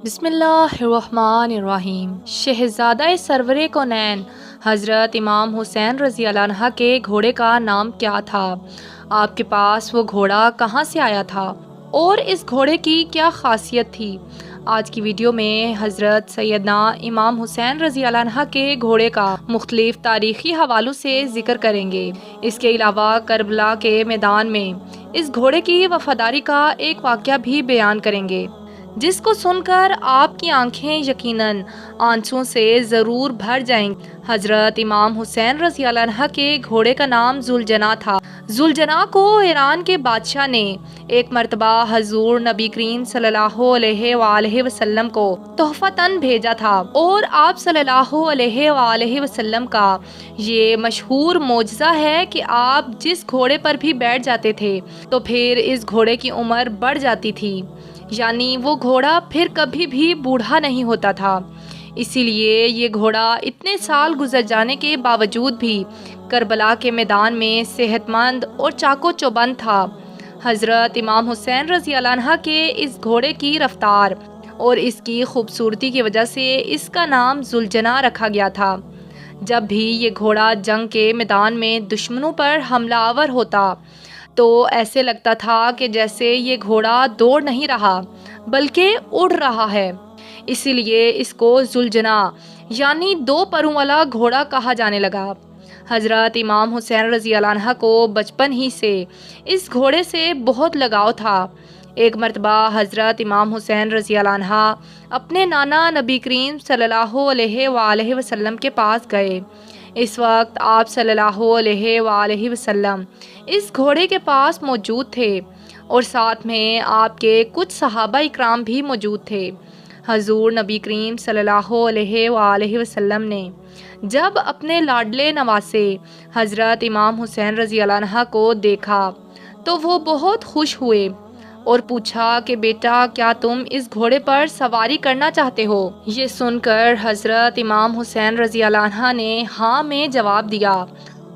بسم اللہ الرحمن الرحیم۔ شہزادہ سرور کونین حضرت امام حسین رضی اللہ عنہ کے گھوڑے کا نام کیا تھا؟ آپ کے پاس وہ گھوڑا کہاں سے آیا تھا اور اس گھوڑے کی کیا خاصیت تھی؟ آج کی ویڈیو میں حضرت سیدنا امام حسین رضی اللہ عنہ کے گھوڑے کا مختلف تاریخی حوالوں سے ذکر کریں گے۔ اس کے علاوہ کربلا کے میدان میں اس گھوڑے کی وفاداری کا ایک واقعہ بھی بیان کریں گے، جس کو سن کر آپ کی آنکھیں یقیناً آنسوؤں سے ضرور بھر جائیں گی۔ حضرت امام حسین رضی اللہ عنہ کے گھوڑے کا نام ذوالجناح تھا۔ ذوالجناح کو ایران کے بادشاہ نے ایک مرتبہ حضور نبی کریم صلی اللہ علیہ وآلہ وسلم کو تحفتاً بھیجا تھا، اور آپ صلی اللہ علیہ وآلہ وسلم کا یہ مشہور معجزہ ہے کہ آپ جس گھوڑے پر بھی بیٹھ جاتے تھے تو پھر اس گھوڑے کی عمر بڑھ جاتی تھی، یعنی وہ گھوڑا پھر کبھی بھی بوڑھا نہیں ہوتا تھا۔ اسی لیے یہ گھوڑا اتنے سال گزر جانے کے باوجود بھی کربلا کے میدان میں صحت مند اور چاق و چوبند تھا۔ حضرت امام حسین رضی اللہ عنہ کے اس گھوڑے کی رفتار اور اس کی خوبصورتی کی وجہ سے اس کا نام ذوالجناح رکھا گیا تھا۔ جب بھی یہ گھوڑا جنگ کے میدان میں دشمنوں پر حملہ آور ہوتا تو ایسے لگتا تھا کہ جیسے یہ گھوڑا دوڑ نہیں رہا بلکہ اڑ رہا ہے۔ اسی لیے اس کو ذوالجناح یعنی دو پروں والا گھوڑا کہا جانے لگا۔ حضرت امام حسین رضی اللہ عنہ کو بچپن ہی سے اس گھوڑے سے بہت لگاؤ تھا۔ ایک مرتبہ حضرت امام حسین رضی اللہ عنہ اپنے نانا نبی کریم صلی اللہ علیہ وآلہ وسلم کے پاس گئے۔ اس وقت آپ صلی اللہ علیہ وآلہ وسلم اس گھوڑے کے پاس موجود تھے اور ساتھ میں آپ کے کچھ صحابہ اکرام بھی موجود تھے۔ حضور نبی کریم صلی اللہ علیہ وآلہ وسلم نے جب اپنے لاڈلے نواسے حضرت امام حسین رضی اللہ عنہ کو دیکھا تو وہ بہت خوش ہوئے اور پوچھا کہ بیٹا، کیا تم اس گھوڑے پر سواری کرنا چاہتے ہو؟ یہ سن کر حضرت امام حسین رضی اللہ عنہ نے ہاں میں جواب دیا۔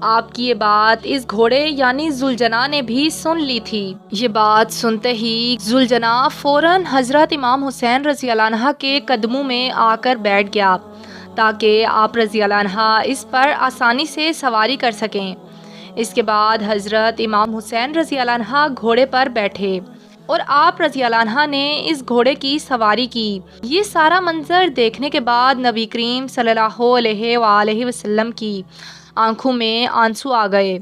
آپ کی یہ بات اس گھوڑے یعنی ذوالجناح نے بھی سن لی تھی۔ یہ بات سنتے ہی ذوالجناح فوراً حضرت امام حسین رضی اللہ عنہ کے قدموں میں آ کر بیٹھ گیا تاکہ آپ رضی اللہ عنہ اس پر آسانی سے سواری کر سکیں۔ اس کے بعد حضرت امام حسین رضی اللہ عنہ گھوڑے پر بیٹھے اور آپ رضی اللہ عنہ نے اس گھوڑے کی سواری کی۔ یہ سارا منظر دیکھنے کے بعد نبی کریم صلی اللہ علیہ وآلہ وسلم کی آنکھوں میں آنسو آ گئے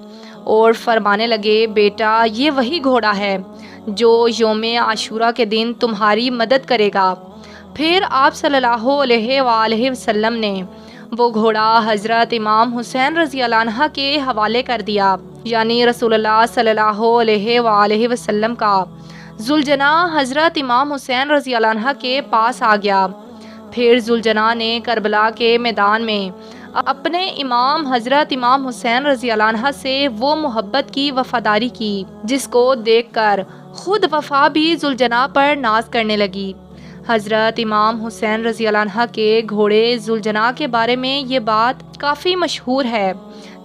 اور فرمانے لگے، بیٹا، یہ وہی گھوڑا ہے جو یوم عاشورہ کے دن تمہاری مدد کرے گا۔ پھر آپ صلی اللہ علیہ وآلہ وسلم نے وہ گھوڑا حضرت امام حسین رضی اللہ عنہ کے حوالے کر دیا، یعنی رسول اللہ صلی اللہ علیہ وآلہ وسلم کا ذوالجناح حضرت امام حسین رضی اللہ عنہ کے پاس آ گیا۔ پھر ذوالجناح نے کربلا کے میدان میں اپنے امام حضرت امام حسین رضی اللہ عنہ سے وہ محبت کی وفاداری کی جس کو دیکھ کر خود وفا بھی ذوالجناح پر ناز کرنے لگی۔ حضرت امام حسین رضی اللہ عنہ کے گھوڑے ذوالجناح کے بارے میں یہ بات کافی مشہور ہے۔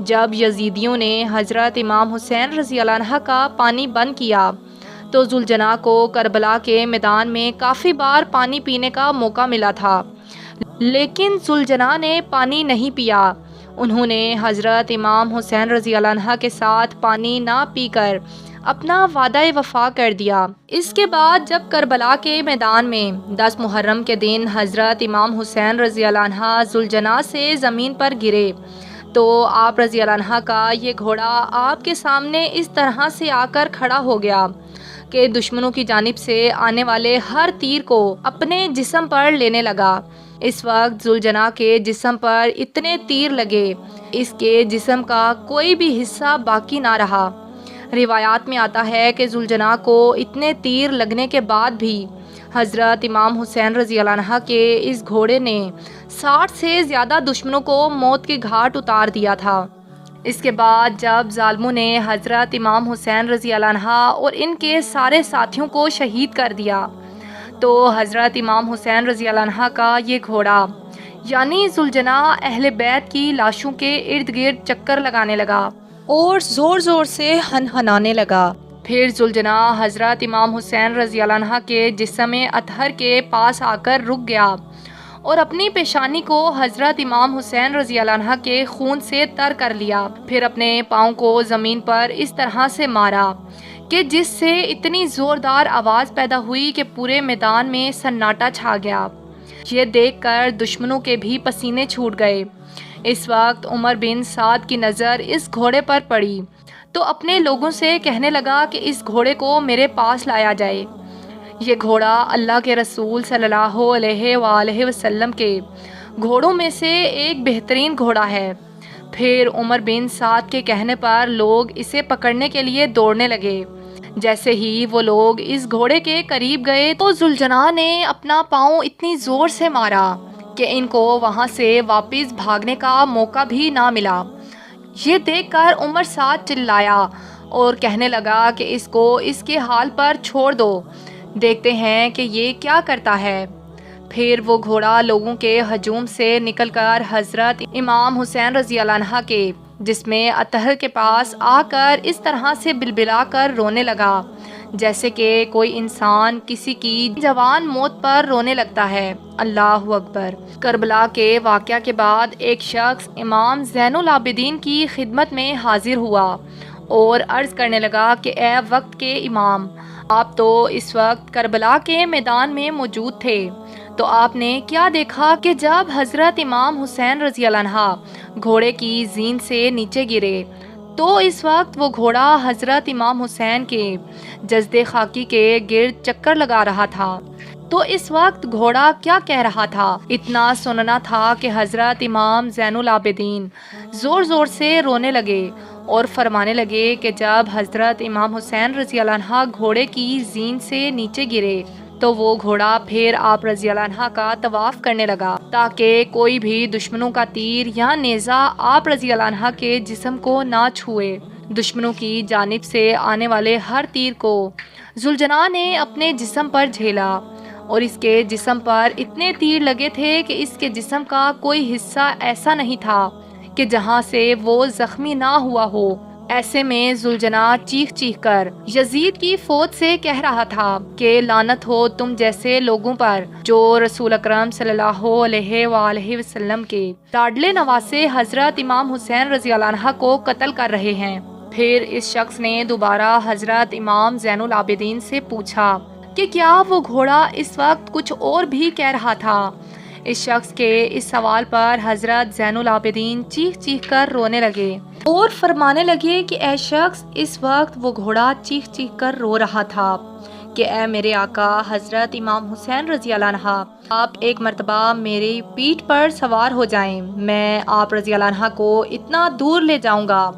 جب یزیدیوں نے حضرت امام حسین رضی اللہ عنہ کا پانی بند کیا تو ذوالجناح کو کربلا کے میدان میں کافی بار پانی پینے کا موقع ملا تھا، لیکن ذوالجناح نے پانی نہیں پیا۔ انہوں نے حضرت امام حسین رضی اللہ عنہ کے ساتھ پانی نہ پی کر اپنا وعدہ وفا کر دیا۔ اس کے بعد جب کربلا کے میدان میں 10 محرم کے دن حضرت امام حسین رضی اللہ عنہ ذوالجناح سے زمین پر گرے تو آپ رضی اللہ عنہ کا یہ گھوڑا آپ کے سامنے اس طرح سے آ کر کھڑا ہو گیا کہ دشمنوں کی جانب سے آنے والے ہر تیر کو اپنے جسم پر لینے لگا۔ اس وقت ذوالجناح کے جسم پر اتنے تیر لگے، اس کے جسم کا کوئی بھی حصہ باقی نہ رہا۔ روایات میں آتا ہے کہ ذوالجناح کو اتنے تیر لگنے کے بعد بھی حضرت امام حسین رضی اللہ عنہ کے اس گھوڑے نے 60 سے زیادہ دشمنوں کو موت کے گھاٹ اتار دیا تھا۔ اس کے بعد جب ظالموں نے حضرت امام حسین رضی اللہ عنہ اور ان کے سارے ساتھیوں کو شہید کر دیا تو حضرت امام حسین رضی اللہ عنہ کا یہ گھوڑا یعنی ذوالجناح اہل بیت کی لاشوں کے ارد گرد چکر لگانے لگا اور زور زور سے ہنہنانے لگا۔ پھر ذوالجناح حضرت امام حسین رضی اللہ عنہ کے جسم اطہر کے پاس آ کر رک گیا اور اپنی پیشانی کو حضرت امام حسین رضی اللہ عنہ کے خون سے تر کر لیا۔ پھر اپنے پاؤں کو زمین پر اس طرح سے مارا کہ جس سے اتنی زوردار آواز پیدا ہوئی کہ پورے میدان میں سناٹا چھا گیا۔ یہ دیکھ کر دشمنوں کے بھی پسینے چھوٹ گئے۔ اس وقت عمر بن سعد کی نظر اس گھوڑے پر پڑی تو اپنے لوگوں سے کہنے لگا کہ اس گھوڑے کو میرے پاس لایا جائے۔ یہ گھوڑا اللہ کے رسول صلی اللہ علیہ وآلہ وسلم کے گھوڑوں میں سے ایک بہترین گھوڑا ہے۔ پھر عمر بن سعد کے کہنے پر لوگ اسے پکڑنے کے لیے دوڑنے لگے۔ جیسے ہی وہ لوگ اس گھوڑے کے قریب گئے تو ذوالجناح نے اپنا پاؤں اتنی زور سے مارا کہ ان کو وہاں سے واپس بھاگنے کا موقع بھی نہ ملا۔ یہ دیکھ کر عمر سعد چلایا اور کہنے لگا کہ اس کو اس کے حال پر چھوڑ دو، دیکھتے ہیں کہ یہ کیا کرتا ہے۔ پھر وہ گھوڑا لوگوں کے ہجوم سے نکل کر حضرت امام حسین رضی اللہ عنہ کے جسم اطہر کے پاس آ کر اس طرح سے بلبلا کر رونے لگا جیسے کہ کوئی انسان کسی کی جوان موت پر رونے لگتا ہے۔ اللہ اکبر۔ کربلا کے واقعہ کے بعد ایک شخص امام زین العابدین کی خدمت میں حاضر ہوا اور عرض کرنے لگا کہ اے وقت کے امام، آپ تو اس وقت کربلا کے میدان میں موجود تھے، تو آپ نے کیا دیکھا کہ جب حضرت امام حسین رضی اللہ عنہ گھوڑے کی زین سے نیچے گرے تو اس وقت وہ گھوڑا حضرت امام حسین کے جسد خاکی کے گرد چکر لگا رہا تھا، تو اس وقت گھوڑا کیا کہہ رہا تھا؟ اتنا سننا تھا کہ حضرت امام زین العابدین زور زور سے رونے لگے اور فرمانے لگے کہ جب حضرت امام حسین رضی اللہ عنہ گھوڑے کی زین سے نیچے گرے تو وہ گھوڑا پھر آپ رضی اللہ عنہ کا طواف کرنے لگا تاکہ کوئی بھی دشمنوں کا تیر یا نیزہ آپ رضی اللہ عنہ کے جسم کو نہ چھوئے۔ دشمنوں کی جانب سے آنے والے ہر تیر کو ذوالجناح نے اپنے جسم پر جھیلا اور اس کے جسم پر اتنے تیر لگے تھے کہ اس کے جسم کا کوئی حصہ ایسا نہیں تھا کہ جہاں سے وہ زخمی نہ ہوا ہو۔ ایسے میں ذوالجناح چیخ چیخ کر یزید کی فوج سے کہہ رہا تھا کہ لعنت ہو تم جیسے لوگوں پر جو رسول اکرم صلی اللہ علیہ وآلہ وسلم کے لاڈلے نواسے حضرت امام حسین رضی اللہ عنہ کو قتل کر رہے ہیں۔ پھر اس شخص نے دوبارہ حضرت امام زین العابدین سے پوچھا کہ کیا وہ گھوڑا اس وقت کچھ اور بھی کہہ رہا تھا؟ اس شخص کے اس سوال پر حضرت زین العابدین چیخ چیخ کر رونے لگے اور فرمانے لگے کہ اے شخص، اس وقت وہ گھوڑا چیخ چیخ کر رو رہا تھا کہ اے میرے آقا حضرت امام حسین رضی اللہ عنہ، آپ ایک مرتبہ میری پیٹھ پر سوار ہو جائیں، میں آپ رضی اللہ عنہ کو اتنا دور لے جاؤں گا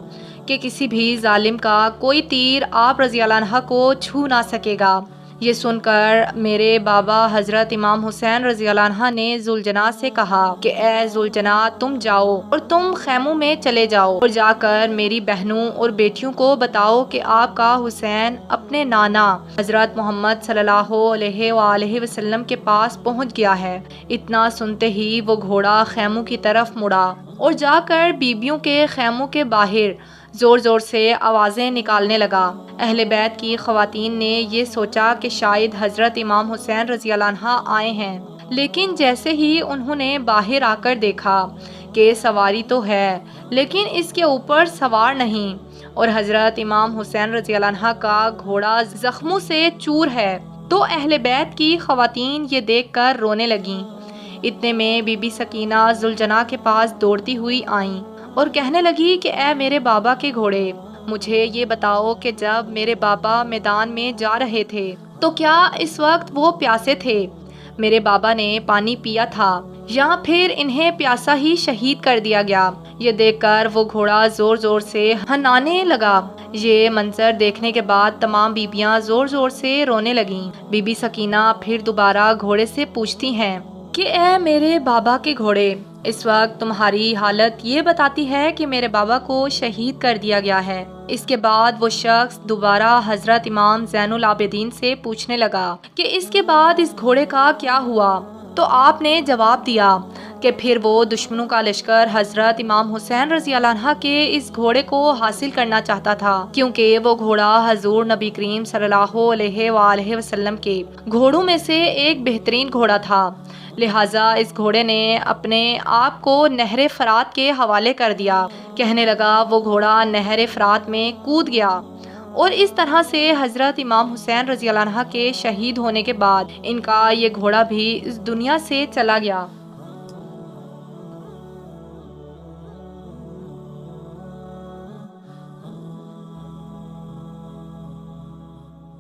کہ کسی بھی ظالم کا کوئی تیر آپ رضی اللہ عنہ کو چھو نہ سکے گا۔ یہ سن کر میرے بابا حضرت امام حسین رضی اللہ عنہ نے ذوالجناح سے کہا کہ اے ذوالجناح، تم جاؤ اور تم خیموں میں چلے جاؤ اور جا کر میری بہنوں اور بیٹیوں کو بتاؤ کہ آپ کا حسین اپنے نانا حضرت محمد صلی اللہ علیہ وآلہ وسلم کے پاس پہنچ گیا ہے۔ اتنا سنتے ہی وہ گھوڑا خیموں کی طرف مڑا اور جا کر بیبیوں کے خیموں کے باہر زور زور سے آوازیں نکالنے لگا۔ اہل بیت کی خواتین نے یہ سوچا کہ شاید حضرت امام حسین رضی اللہ عنہ آئے ہیں، لیکن جیسے ہی انہوں نے باہر آ کر دیکھا کہ سواری تو ہے لیکن اس کے اوپر سوار نہیں اور حضرت امام حسین رضی اللہ عنہ کا گھوڑا زخموں سے چور ہے، تو اہل بیت کی خواتین یہ دیکھ کر رونے لگیں۔ اتنے میں بی بی سکینہ ذوالجناح کے پاس دوڑتی ہوئی آئیں اور کہنے لگی کہ اے میرے بابا کے گھوڑے، مجھے یہ بتاؤ کہ جب میرے بابا میدان میں جا رہے تھے تو کیا اس وقت وہ پیاسے تھے؟ میرے بابا نے پانی پیا تھا یا پھر انہیں پیاسا ہی شہید کر دیا گیا؟ یہ دیکھ کر وہ گھوڑا زور زور سے ہنانے لگا۔ یہ منظر دیکھنے کے بعد تمام بیبیاں زور زور سے رونے لگیں۔ بی بی سکینہ پھر دوبارہ گھوڑے سے پوچھتی ہیں کہ اے میرے بابا کے گھوڑے، اس وقت تمہاری حالت یہ بتاتی ہے کہ میرے بابا کو شہید کر دیا گیا ہے۔ اس کے بعد وہ شخص دوبارہ حضرت امام زین العابدین سے پوچھنے لگا کہ اس کے بعد اس گھوڑے کا کیا ہوا؟ تو آپ نے جواب دیا کہ پھر وہ دشمنوں کا لشکر حضرت امام حسین رضی اللہ عنہ کے اس گھوڑے کو حاصل کرنا چاہتا تھا، کیونکہ وہ گھوڑا حضور نبی کریم صلی اللہ علیہ وآلہ وسلم کے گھوڑوں میں سے ایک بہترین گھوڑا تھا۔ لہٰذا اس گھوڑے نے اپنے آپ کو نہر فرات کے حوالے کر دیا۔ کہنے لگا وہ گھوڑا نہر فرات میں کود گیا، اور اس طرح سے حضرت امام حسین رضی اللہ عنہ کے شہید ہونے کے بعد ان کا یہ گھوڑا بھی اس دنیا سے چلا گیا۔